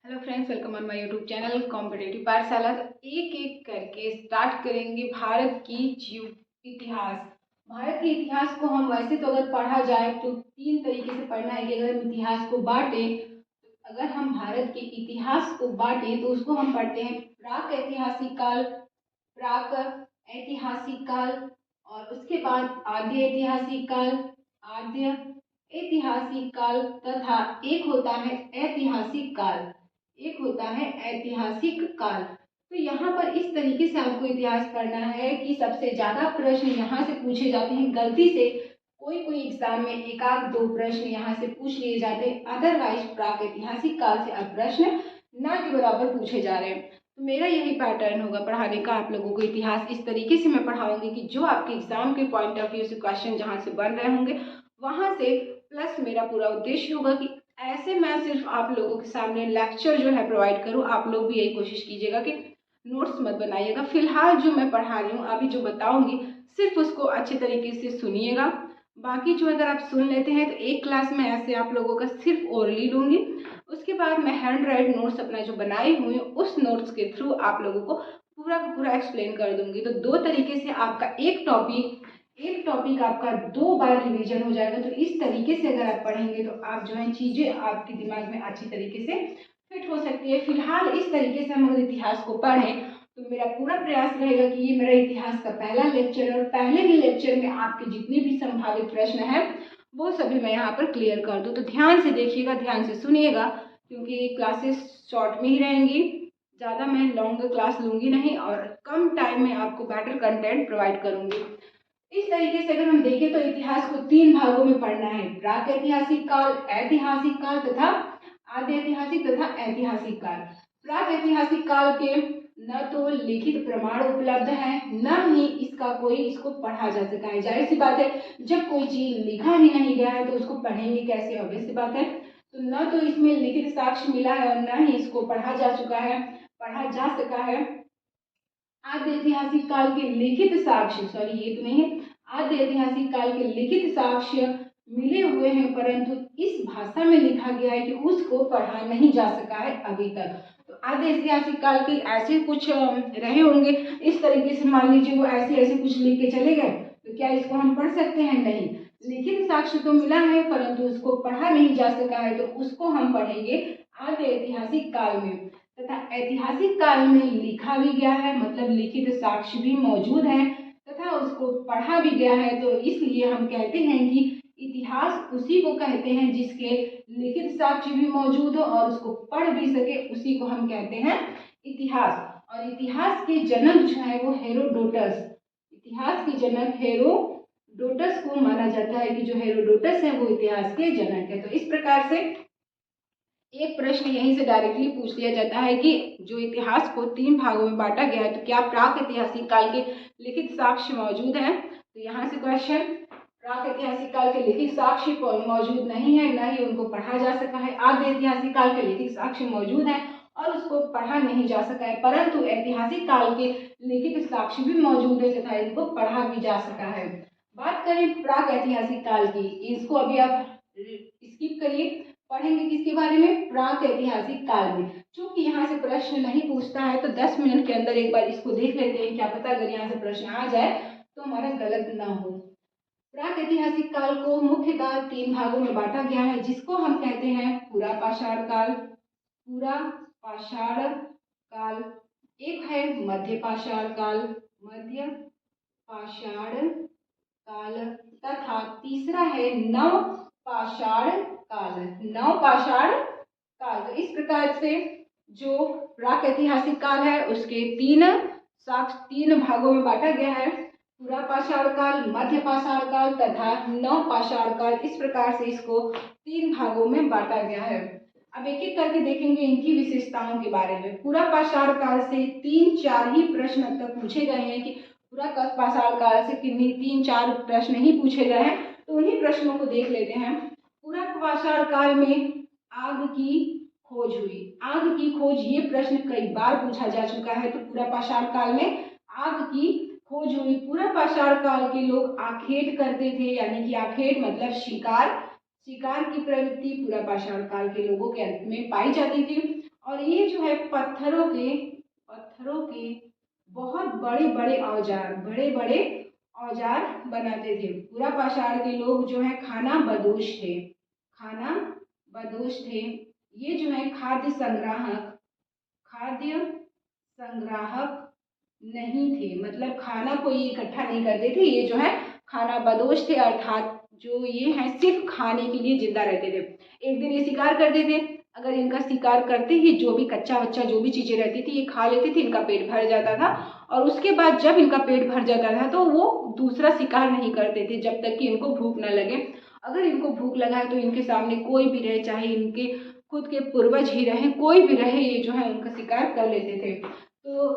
Hello friends, welcome on my YouTube channel competitive पाठशाला। तो एक एक करके स्टार्ट करेंगे भारत की जीव इतिहास। भारत के इतिहास को हम वैसे तो अगर पढ़ा जाए तो तीन तरीके से पढ़ना है कि अगर हम इतिहास को बांटे, अगर हम भारत के इतिहास को बांटे तो उसको हम पढ़ते हैं प्राक ऐतिहासिक काल, प्राक ऐतिहासिक काल, और उसके बाद आद्य ऐतिहासिक काल, आद्य ऐतिहासिक काल, तथा एक होता है ऐतिहासिक काल, एक होता है ऐतिहासिक काल। तो यहाँ पर इस तरीके से आपको इतिहास पढ़ना है कि सबसे ज्यादा प्रश्न यहाँ से पूछे जाते हैं। गलती से कोई कोई एग्जाम में एक आध दो प्रश्न यहाँ से पूछ लिए जाते हैं, अदरवाइज प्राक ऐतिहासिक काल से अब प्रश्न ना के बराबर पूछे जा रहे हैं। तो मेरा यही पैटर्न होगा पढ़ाने का। आप लोगों को इतिहास इस तरीके से मैं पढ़ाऊंगी कि जो आपके एग्जाम के पॉइंट ऑफ व्यू से क्वेश्चन जहाँ से बन रहे होंगे वहां से, प्लस मेरा पूरा उद्देश्य होगा कि ऐसे मैं सिर्फ आप लोगों के सामने लेक्चर जो है प्रोवाइड करूँ। आप लोग भी यही कोशिश कीजिएगा कि नोट्स मत बनाइएगा। फिलहाल जो मैं पढ़ा रही हूँ, अभी जो बताऊंगी, सिर्फ उसको अच्छे तरीके से सुनिएगा। बाकी जो अगर आप सुन लेते हैं तो एक क्लास में ऐसे आप लोगों का सिर्फ ओरली लूंगी। उसके बाद मैं हैंड राइट नोट्स अपना जो बनाई हुई उस नोट्स के थ्रू आप लोगों को पूरा का पूरा एक्सप्लेन कर दूंगी। तो दो तरीके से आपका एक टॉपिक आपका दो बार रिवीजन हो जाएगा। तो इस तरीके से अगर आप पढ़ेंगे तो आप जो है चीजें आपके दिमाग में अच्छी तरीके से फिट हो सकती है। फिलहाल इस तरीके से हम अगर इतिहास को पढ़ें तो मेरा पूरा प्रयास रहेगा कि ये मेरा इतिहास का पहला लेक्चर है और पहले ही लेक्चर में आपके जितने भी संभावित प्रश्न हैं वो सभी मैं यहाँ पर क्लियर कर दूँ। तो ध्यान से देखिएगा, ध्यान से सुनिएगा, क्योंकि क्लासेस शॉर्ट में ही रहेंगी, ज़्यादा मैं लॉन्ग क्लास लूंगी नहीं और कम टाइम में आपको बेटर कंटेंट प्रोवाइड करूंगी। इस तरीके से अगर हम देखें तो इतिहास को तीन भागों में पढ़ना है, प्राक ऐतिहासिक काल, ऐतिहासिक काल तथा आद्य ऐतिहासिक तथा ऐतिहासिक काल। प्राक ऐतिहासिक काल के न तो लिखित प्रमाण उपलब्ध है, न ही इसका कोई इसको पढ़ा जा सका है। जाहिर सी बात है, जब कोई चीज लिखा ही नहीं गया है तो उसको पढ़ेंगे कैसे? ऑब्वियस सी बात है। तो न तो इसमें लिखित साक्ष्य मिला है और न ही इसको पढ़ा जा चुका है, पढ़ा जा सका है। आद्य ऐतिहासिक काल के लिखित साक्ष्य, सॉरी ये तो नहीं है, आद्य ऐतिहासिक काल के लिखित साक्ष्य मिले हुए हैं, परंतु इस भाषा में लिखा गया है कि उसको पढ़ा नहीं जा सका है अभी तक। तो आद्य ऐतिहासिक काल के ऐसे कुछ रहे होंगे, इस तरीके से मान लीजिए वो ऐसे ऐसे कुछ लिख के चले गए, तो क्या इसको हम पढ़ सकते हैं? नहीं। लिखित साक्ष्य तो मिला है परंतु उसको पढ़ा नहीं जा सका है, तो उसको हम पढ़ेंगे आद्य ऐतिहासिक काल में। तथा ऐतिहासिक काल में लिखा भी गया है, मतलब लिखित साक्ष्य भी मौजूद है तथा उसको पढ़ा भी गया है। तो इसलिए हम कहते हैं कि इतिहास उसी को कहते हैं जिसके लिखित साक्ष्य भी मौजूद हो और उसको पढ़ भी सके, उसी को हम कहते हैं इतिहास। और इतिहास के जनक जो है वो हेरोडोटस, इतिहास के जनक हेरोडोटस को माना जाता है कि जो हेरोडोटस है वो इतिहास के जनक है। तो इस प्रकार से एक प्रश्न यहीं से डायरेक्टली पूछ लिया जाता है कि जो इतिहास को तीन भागों में बांटा गया है तो क्या प्राक ऐतिहासिक काल के लिखित साक्ष्य मौजूद हैं? तो यहाँ से क्वेश्चन, प्राक ऐतिहासिक काल के लिखित साक्ष्य मौजूद नहीं है, न ही उनको पढ़ा जा सका है। आद्य ऐतिहासिक काल के लिखित साक्ष्य मौजूद है और उसको पढ़ा नहीं जा सका है, परंतु ऐतिहासिक काल के लिखित साक्ष्य भी मौजूद है तथा इनको पढ़ा भी जा सका है। बात करें प्राक ऐतिहासिक काल की, इसको अभी आप स्किप करिए, पढ़ेंगे किसके बारे में? प्राक ऐतिहासिक काल में। चूंकि यहाँ से प्रश्न नहीं पूछता है तो 10 मिनट के अंदर एक बार इसको देख लेते हैं, क्या पता अगर यहाँ से प्रश्न आ जाए तो हमारा गलत ना हो। प्राक ऐतिहासिक काल को मुख्यतः तीन भागों में बांटा गया है, जिसको हम कहते हैं पूरा पाषाण काल, पूरा पाषाण काल, एक है मध्य पाषाण काल, मध्य पाषाण काल, तथा तीसरा है नव पाषाण काल, नव पाषाण काल। तो इस प्रकार से जो प्राक ऐतिहासिक काल है उसके तीन भागों में बांटा गया है, पूरा पाषाण काल, मध्य पाषाण काल तथा नव पाषाण काल। इस प्रकार से इसको तीन भागों में बांटा गया है। अब एक एक करके देखेंगे इनकी विशेषताओं के बारे में। पूरा पाषाण काल से तीन चार ही प्रश्न अब तक पूछे गए हैं कि पूरा पाषाण काल से किन्हीं तीन चार प्रश्न ही पूछे गए हैं, तो उन्हीं प्रश्नों को देख लेते हैं। पूरा पाषाण काल में आग की खोज हुई, आग की खोज ये प्रश्न कई बार पूछा जा चुका है। तो पूरा पाषाण काल में आग की खोज हुई। पूरा पाषाण काल के लोग आखेट करते थे, यानी कि आखेट मतलब शिकार, शिकार की प्रवृत्ति पूरा पाषाण काल के लोगों के अंत में पाई जाती थी। और ये जो है पत्थरों के बहुत बड़े बड़े औजार बनाते थे। पूरा पाषाण के लोग जो है खाना बदोश थे। ये जो है खाद्य संग्राहक नहीं थे, मतलब खाना कोई इकट्ठा नहीं करते थे। ये जो है खाना बदोश थे, अर्थात जो ये हैं सिर्फ खाने के लिए जिंदा रहते थे। एक दिन ये शिकार करते थे, अगर इनका शिकार करते ही जो भी कच्चा बच्चा जो भी चीजें रहती थी ये खा लेते थे, इनका पेट भर जाता था। और उसके बाद जब इनका पेट भर जाता था तो वो दूसरा शिकार नहीं करते थे जब तक कि इनको भूख न लगे। अगर इनको भूख लगा है तो इनके सामने कोई भी रहे, चाहे इनके खुद के पूर्वज ही रहे, कोई भी रहे, ये जो है उनका शिकार कर लेते थे। तो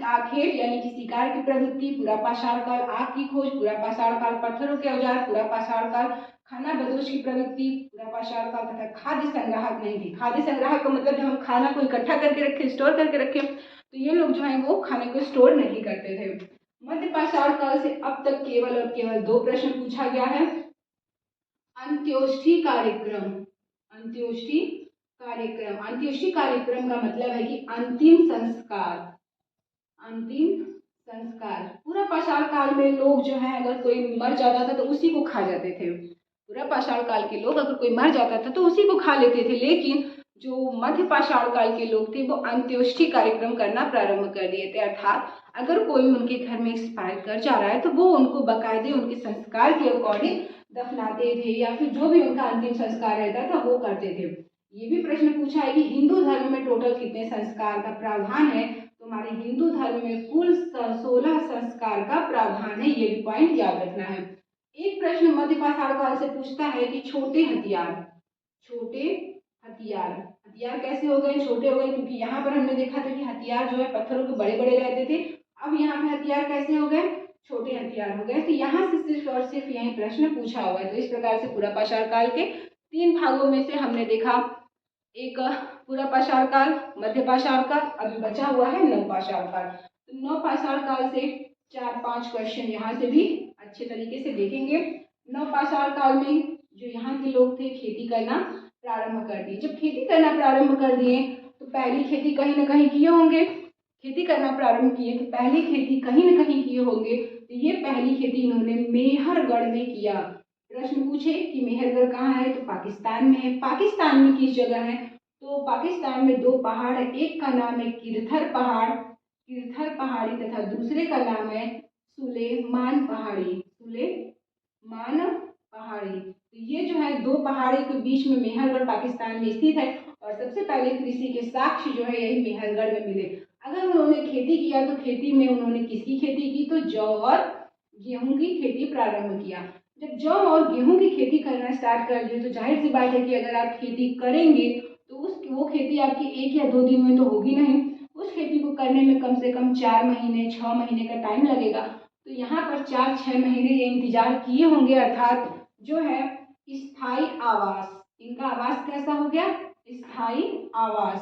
आखेट यानी कि शिकार की प्रवृत्ति, पूरा पाषाण काल, आग की खोज, पूरा पाषाण काल, पत्थरों के औजार, पूरा पाषाण काल, खाना बदोश की प्रवृत्ति, पूरा पाषाण काल, तथा खाद्य संग्राहक नहीं थे। खाद्य संग्राहक का मतलब जब हम खाना को इकट्ठा करके रखे, स्टोर करके रखे, तो ये लोग जो है वो खाने को स्टोर नहीं करते थे। मध्य पाषाण काल से अब तक केवल और केवल 2 प्रश्न पूछा गया है। अंत्योष्ठी कार्यक्रम, अंत्योष्ठी कार्यक्रम का मतलब है कि अंतिम संस्कार। पूरा पाषाण काल में लोग जो है अगर कोई मर जाता था तो उसी को खा जाते थे। पूरा पाषाण काल के लोग अगर कोई मर जाता था तो उसी को खा लेते थे, लेकिन जो मध्य पाषाण काल के लोग थे वो अंत्योष्ठी कार्यक्रम करना प्रारंभ कर दिए थे। अर्थात अगर कोई उनके घर में एक्सपायर कर जा रहा है तो वो उनको बाकायदे उनके संस्कार के अकॉर्डिंग दफनाते थे, या फिर जो भी उनका अंतिम संस्कार रहता था वो करते थे। ये भी प्रश्न पूछा है कि हिंदू धर्म में टोटल कितने संस्कार का प्रावधान है। तो हमारे हिंदू धर्म में कुल 16 संस्कार का प्रावधान है, ये भी पॉइंट याद रखना है। एक प्रश्न मध्य पाषाण काल से पूछता है कि छोटे हथियार कैसे हो गए, छोटे हो गए, क्योंकि यहाँ पर हमने देखा था कि हथियार जो है पत्थरों के बड़े बड़े रहते थे। अब यहाँ पे हथियार कैसे हो गए, छोटे हथियार हो गए। तो यहाँ से सिर्फ और सिर्फ यही प्रश्न पूछा हुआ है। तो इस प्रकार से पूरा पाषाण काल के 3 भागों में से हमने देखा, एक पूरा पाषाण काल, मध्य पाषाण काल, अभी बचा हुआ है नव पाषाण काल। तो नव पाषाण काल से 4-5 क्वेश्चन यहाँ से भी अच्छे तरीके से देखेंगे। नव पाषाण काल में जो यहाँ के लोग थे खेती करना प्रारंभ कर दिए। जब खेती करना प्रारंभ कर दिए तो पहली खेती कहीं ना कहीं किए होंगे, खेती करना प्रारंभ किए तो पहली खेती कहीं ना कहीं किए होंगे। तो ये पहली खेती इन्होंने मेहरगढ़ में किया। प्रश्न पूछे कि मेहरगढ़ कहाँ है, तो पाकिस्तान में है। पाकिस्तान में किस जगह है, तो पाकिस्तान में 2 पहाड़ है, एक का नाम है किरथर पहाड़ी तथा दूसरे का नाम है सुलेमान पहाड़ी। तो ये जो है 2 पहाड़ी के बीच में मेहरगढ़ पाकिस्तान में स्थित है, और सबसे पहले कृषि के साक्ष्य जो है यही मेहरगढ़ में मिले। अगर उन्होंने खेती किया तो खेती में उन्होंने किसकी खेती की, तो जौ और गेहूं की खेती प्रारंभ किया। जब जौ और गेहूं की खेती करना स्टार्ट कर दिए तो जाहिर सी बात है कि अगर आप खेती करेंगे तो वो खेती आपकी 1 या 2 दिन में तो होगी नहीं। उस खेती को करने में कम से कम 4 महीने 6 महीने का टाइम लगेगा। तो यहाँ पर 4-6 महीने ये इंतजार किए होंगे, अर्थात जो है स्थायी आवास, इनका आवास कैसा हो गया, स्थायी आवास।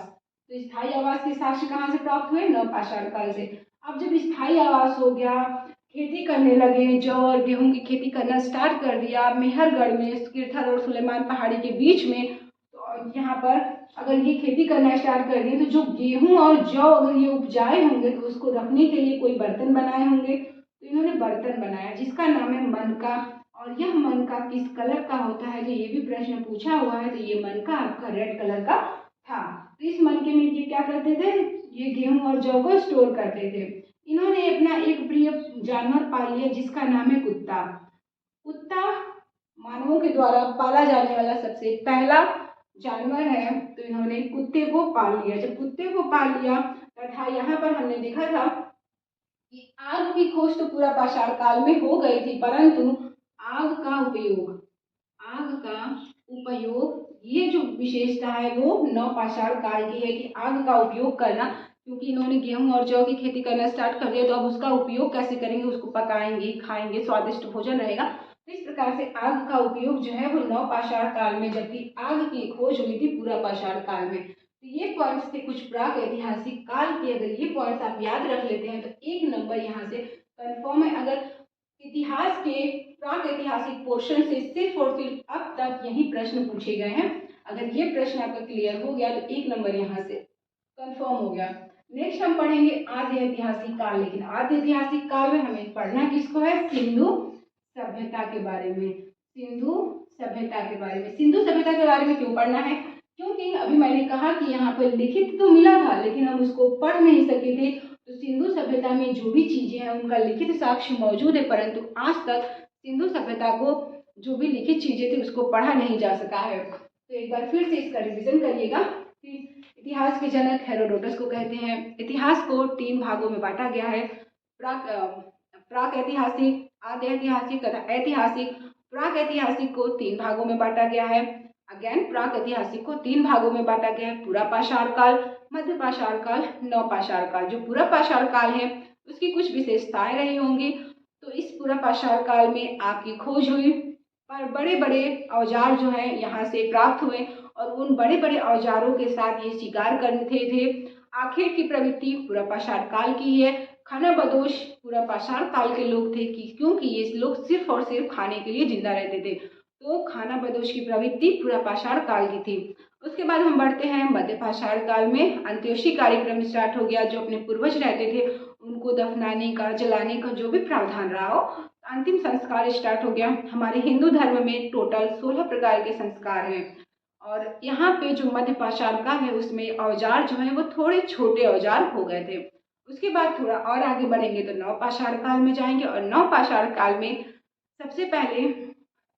तो स्थायी आवास के साक्ष्य कहाँ से प्राप्त हुए, नव पाषाण काल से। अब जब स्थायी आवास हो गया, खेती करने लगे, जौ और गेहूं की खेती करना स्टार्ट कर दिया मेहरगढ़ में, किरथर और सुलेमान पहाड़ी के बीच में। तो यहाँ पर अगर ये खेती करना स्टार्ट कर दिए तो जो गेहूं और जौ अगर ये उपजाए होंगे तो उसको रखने के लिए कोई बर्तन बनाए होंगे। तो इन्होंने बर्तन बनाया जिसका नाम है मनका। और यह मनका किस कलर का होता है, तो ये भी प्रश्न पूछा हुआ है। तो ये मनका आपका रेड कलर का था। तो इस मनके में ये क्या करते थे, ये गेहूं और जौ को स्टोर करते थे। इन्होंने अपना एक प्रिय जानवर पाल लिया जिसका नाम है कुत्ता। कुत्ता मानवों के द्वारा पाला जाने वाला सबसे पहला जानवर है, तो इन्होंने कुत्ते को पाल लिया। जब कुत्ते को पाल लिया तथा यहाँ पर हमने देखा था कि आग की खोज तो पूरा पाषाण काल में हो गई थी, परंतु आग का उपयोग ये जो विशेषता है वो नव पाषाण काल की है कि आग का उपयोग करना, क्योंकि इन्होंने गेहूं और जौ की खेती करना स्टार्ट कर दिया। तो अब उसका उपयोग कैसे करेंगे, उसको पकाएंगे, खाएंगे, स्वादिष्ट भोजन रहेगा। तो इस प्रकार से आग का उपयोग जो है वो नव पाषाण काल में, जबकि आग की खोज हुई थी पूरा पाषाण काल में। तो ये पॉइंट्स थे कुछ प्राक ऐतिहासिक काल के। अगर ये पॉइंट्स आप याद रख लेते हैं तो 1 नंबर यहाँ से कंफर्म है। अगर इतिहास के प्राक ऐतिहासिक पोर्शन से सिर्फ और सिर्फ अब तक यही प्रश्न पूछे गए हैं, अगर ये प्रश्न आपका क्लियर हो गया तो 1 नंबर यहाँ से कंफर्म हो गया। नेक्स्ट हम पढ़ेंगे आद्य ऐतिहासिक काल, लेकिन आद्य ऐतिहासिक काल में हमें पढ़ना किसको है? सिंधु सभ्यता के बारे में। सिंधु सभ्यता के बारे में। सिंधु सभ्यता के बारे में क्यों पढ़ना है? क्योंकि अभी मैंने कहा कि यहाँ पर लिखित तो मिला था लेकिन हम उसको पढ़ नहीं सके थे। तो सिंधु सभ्यता में जो भी चीजें हैं उनका लिखित साक्ष्य मौजूद है, परंतु आज तक सिंधु सभ्यता को जो भी लिखित चीजें थी उसको पढ़ा नहीं जा सका है। तो एक बार फिर से इसका रिवीजन करिएगा कि इतिहास के जनक हेरोडोटस को कहते हैं। इतिहास को 3 भागों में बांटा गया है, प्राक ऐतिहासिक, आद्य ऐतिहासिक तथा ऐतिहासिक। प्राक ऐतिहासिक को 3 भागों में बांटा गया है। अगेन प्राक ऐतिहासिक को 3 भागों में बांटा गया है, पूरा पाषाण काल, मध्य पाषाण काल, नवपाषाण काल। जो पूरा पाषाण काल है उसकी कुछ विशेषताएं रही होंगी। तो इस पूरा पाषाण काल में आग की खोज हुई, पर बड़े बड़े औजार जो है यहाँ से प्राप्त हुए और उन बड़े बड़े औजारों के साथ ये शिकार करते थे। आखिर की प्रवृत्ति पूरा पाषाण काल की है। खाना बदोश पूरा पाषाण काल के लोग थे क्योंकि ये लोग सिर्फ और सिर्फ खाने के लिए जिंदा रहते थे। तो खाना बदोश की प्रवृत्ति पूरा पाषाण काल की थी। उसके बाद हम बढ़ते हैं मध्य पाषाण काल में। अंत्योदय कार्यक्रम स्टार्ट हो गया। जो अपने पूर्वज रहते थे उनको दफनाने का, जलाने का जो भी प्रावधान रहा हो, अंतिम संस्कार स्टार्ट हो गया। हमारे हिंदू धर्म में टोटल 16 प्रकार के संस्कार हैं और यहाँ पे जो मध्य पाषाण काल है उसमें औजार जो है वो थोड़े छोटे औजार हो गए थे। उसके बाद थोड़ा और आगे बढ़ेंगे तो नवपाषाण काल में जाएंगे और नवपाषाण काल में सबसे पहले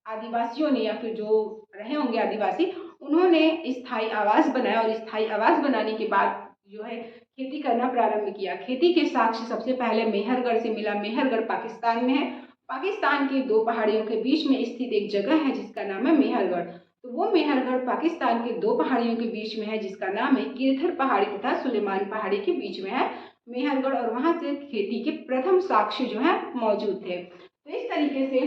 आदिवासियों ने या फिर जो रहे होंगे आदिवासी, उन्होंने स्थायी आवास बनाया और स्थायी आवास बनाने के बाद जो है खेती करना प्रारंभ किया। खेती के साक्ष्य सबसे पहले मेहरगढ़ से मिला। मेहरगढ़ पाकिस्तान में है। पाकिस्तान की 2 पहाड़ियों के बीच में स्थित एक जगह है जिसका नाम है मेहरगढ़। तो वो मेहरगढ़ पाकिस्तान के 2 पहाड़ियों के बीच में है जिसका नाम है किरथर पहाड़ी तथा सुलेमान पहाड़ी के बीच में है मेहरगढ़, और वहां से खेती के प्रथम साक्ष्य जो है मौजूद थे। तो इस तरीके से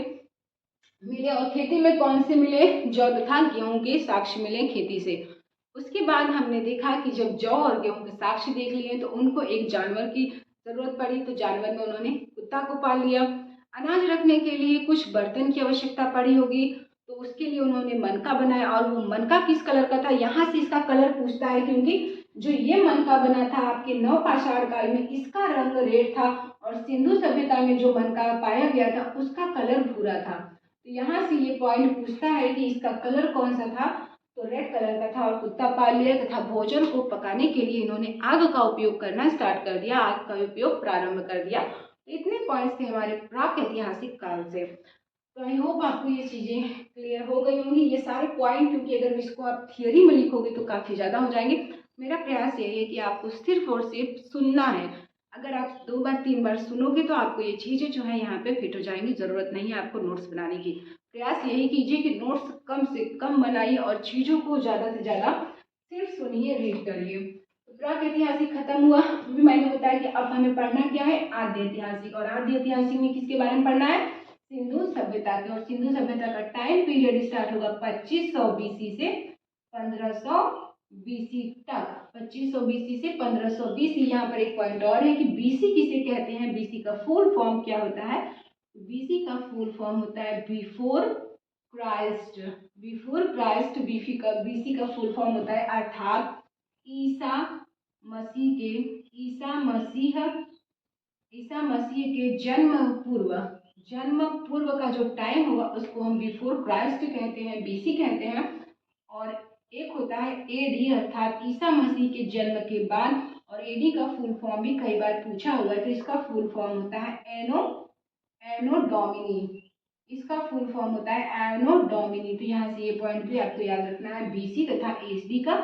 मिले। और खेती में कौन से मिले? जौ तथा गेहूं के साक्ष्य मिले खेती से। उसके बाद हमने देखा कि जब जौ और गेहूं के साक्ष्य देख लिए तो उनको एक जानवर की जरूरत पड़ी, तो जानवर में उन्होंने कुत्ता को पाल लिया। अनाज रखने के लिए कुछ बर्तन की आवश्यकता पड़ी होगी, तो उसके लिए उन्होंने मनका बनाया। और वो मनका किस कलर का था? यहाँ से इसका कलर पूछता है क्योंकि जो ये मनका बना था आपके नवपाषाण काल में इसका रंग रेड था और सिंधु सभ्यता में जो मनका पाया गया था उसका कलर भूरा था। तो यहाँ से ये पॉइंट पूछता है कि इसका कलर कौन सा था? तो रेड कलर का था। और कुत्ता पाल लिया तथा भोजन को पकाने के लिए इन्होंने आग का उपयोग करना स्टार्ट कर दिया, आग का उपयोग प्रारंभ कर दिया। तो इतने पॉइंट्स थे हमारे प्राक ऐतिहासिक काल से। तो आई होप आपको ये चीज़ें क्लियर हो गई होंगी। ये सारे पॉइंट क्योंकि अगर इसको आप थियोरी में लिखोगे तो काफ़ी ज़्यादा हो जाएंगे। मेरा प्रयास यही है कि आपको सिर्फ और सिर्फ सुनना है। अगर आप 2 बार 3 बार सुनोगे तो आपको ये चीज़ें जो है यहाँ पे फिट हो जाएंगी। ज़रूरत नहीं है आपको नोट्स बनाने की। प्रयास यही कीजिए कि नोट्स कम से कम बनाइए और चीज़ों को ज़्यादा से ज़्यादा सिर्फ सुनिए, रीड करिए। प्राक ऐतिहासिक खत्म हुआ। भी मैंने बताया कि अब हमें पढ़ना क्या है? आद्य ऐतिहासिक। और आद्य ऐतिहासिक में किसके बारे में पढ़ना है? सिंधु सभ्यता के। और सिंधु सभ्यता का टाइम पीरियड स्टार्ट होगा 2500 बीसी से 1500 बीसी तक। 2500 बीसी से 1500 बीसी। यहाँ पर एक पॉइंट और है कि बीसी किसे कहते हैं? बीसी का फुल फॉर्म क्या होता है? बीसी का फुल फॉर्म होता है before Christ. Before Christ BC का फुल फॉर्म होता है अर्थात ईसा मसीह के ईसा मसीह के जन्म पूर्व का जो टाइम होगा उसको हम बिफोर क्राइस्ट कहते हैं, बीसी कहते हैं। और एक होता है एडी अर्थात ईसा मसीह के जन्म के बाद। और एडी का फुल फॉर्म भी कई बार पूछा हुआ है, तो इसका फुल फॉर्म होता है एनो डोमिनी। इसका फुल फॉर्म होता है एनो डोमिनी। तो यहाँ से ये पॉइंट भी आपको याद रखना है, बीसी तथा एडी का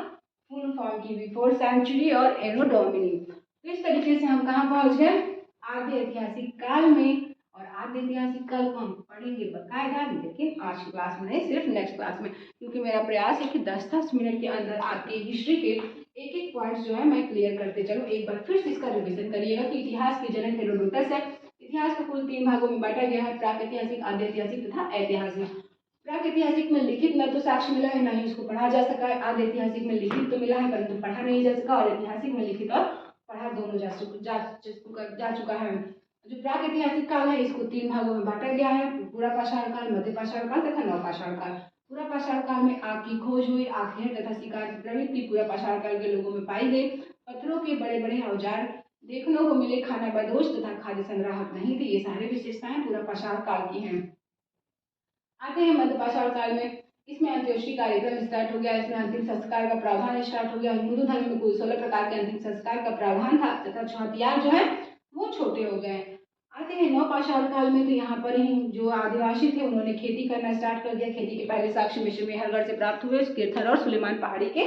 फुल फॉर्म की बिफोर सेंचुरी और एनो डोमिनी। तो इस तरीके से हम कहाँ पहुँच गए? आद्य ऐतिहासिक काल में। और आद्य ऐतिहासिक काल को हम पढ़ेंगे बकायदा, लेकिन आज की क्लास में नहीं, सिर्फ नेक्स्ट क्लास में, क्योंकि मेरा प्रयास है कि 10-10 मिनट के अंदर आपके हिस्ट्री के एक एक पॉइंट्स जो है मैं क्लियर करते चलूँ। एक बार फिर से इसका रिवीजन करिएगा कि इतिहास के जनक हेरोडोटस है। इतिहास को कुल 3 भागों में बांटा गया है, प्रागैतिहासिक, आद्य ऐतिहासिक तथा ऐतिहासिक। प्रागैतिहासिक में लिखित न तो साक्ष्य मिला है, न ही उसको पढ़ा जा सका है। आद्य ऐतिहासिक में लिखित तो मिला है परंतु पढ़ा नहीं जा सका, और ऐतिहासिक में लिखित और पढ़ा दोनों जा चुका है। जो प्राक ऐतिहासिक काल है इसको 3 भागों में बांटा गया है, पूरा पाषाण काल, मध्य पाषाण काल तथा नवपाषाण काल। पूरा पाषाण काल में आग की खोज हुई, आखेट तथा शिकार की प्रवृत्ति पूरा पाषाण काल के लोगों में पाई गई। पत्थरों के बड़े बड़े औजार देखने को मिले, खाना बदोश तथा खाद्य संग्राहक नहीं थे। ये सारी विशेषताएं पूरा पाषाण काल की हैं। आते हैं मध्य पाषाण काल में। इसमें अंत्येष्टि कार्यक्रम स्टार्ट हो गया। इसमें अंतिम संस्कार का प्रावधान स्टार्ट हो गया। हिंदू धर्म में कुल 16 प्रकार के अंतिम संस्कार का प्रावधान था तथा हथियार जो है वो छोटे हो गए। आते हैं नवपाषाण काल में, तो यहाँ पर ही जो आदिवासी थे उन्होंने खेती करना स्टार्ट कर दिया। खेती के पहले साक्ष्य मिस्र मेहरगढ़ से प्राप्त हुए, कीर्थर और सुलेमान पहाड़ी के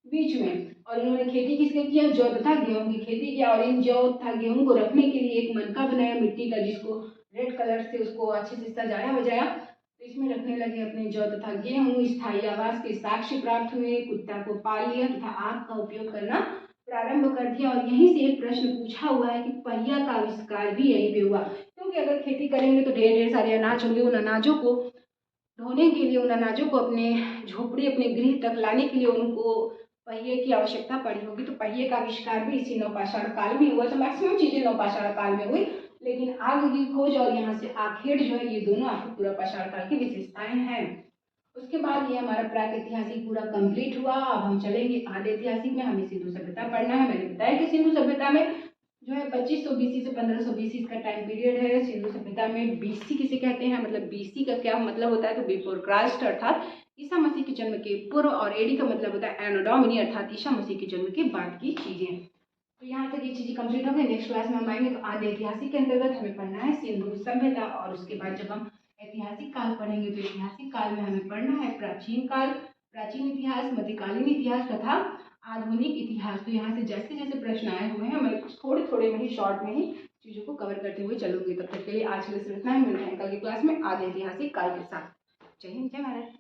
बीच में। और इन्होंने खेती किसके किया? जौ तथा गेहूं की खेती किया। और इन जौ तथा गेहूं को रखने के लिए एक मनका बनाया मिट्टी का, जिसको रेड कलर से उसको अच्छे से सजाया बजाया, तो इसमें रखने लगे अपने जौ तथा गेहूं। स्थायी आवास के साक्ष्य प्राप्त हुए, कुत्ता को पाल लिया तथा आग का उपयोग करना प्रारंभ कर दिया। और यहीं से एक प्रश्न पूछा हुआ है कि पहिया का आविष्कार भी यहीं पे हुआ, क्योंकि अगर खेती करेंगे तो ढेर ढेर सारे अनाज होंगे। उन अनाजों को ढोने के लिए, उन अनाजों को अपने झोपड़ी, अपने गृह तक लाने के लिए उनको पहिए की आवश्यकता पड़ी होगी। तो पहिए का आविष्कार भी इसी नवपाषाण काल में हुआ। तो मैक्सिमम चीजें नवपाषाण काल में हुई, लेकिन आग की खोज और यहाँ से आखेट जो है, ये दोनों आपको पूरा पाषाण काल की विशेषताएं हैं। उसके बाद ये हमारा प्राक ऐतिहासिक पूरा कंप्लीट हुआ। अब हम चलेंगे आदि ऐतिहासिक में। हमें सिंधु सभ्यता पढ़ना है। मैंने बताया कि सिंधु सभ्यता में जो है 2500 BC से 1500 BC का टाइम पीरियड है। सिंधु सभ्यता में BC किसे कहते हैं, मतलब BC का क्या मतलब होता है, तो बिफोर क्राइस्ट अर्थात ईसा मसीह के जन्म के पूर्व। और एडी का मतलब होता है एनो डोमिनी अर्थात ईसा मसीह के जन्म के बाद की चीजें। तो यहाँ तक ये चीजें कंप्लीट हो गई। नेक्स्ट क्लास में हम आएंगे तो आदि ऐतिहासिक के अंतर्गत हमें पढ़ना है सिंधु सभ्यता। और उसके बाद जब हम ऐतिहासिक काल पढ़ेंगे तो ऐतिहासिक काल में हमें पढ़ना है प्राचीन काल, प्राचीन इतिहास, मध्यकालीन इतिहास तथा आधुनिक इतिहास। तो यहाँ से जैसे जैसे प्रश्न आए हुए हैं, मैं थोड़े थोड़े में ही शॉर्ट में ही चीजों को कवर करते हुए चलूंगी। तब तक के लिए आज के लिए सिर्फ इतना ही। मिलते हैं कल की क्लास में आदि ऐतिहासिक काल के साथ। जय हिंद, जय भारत।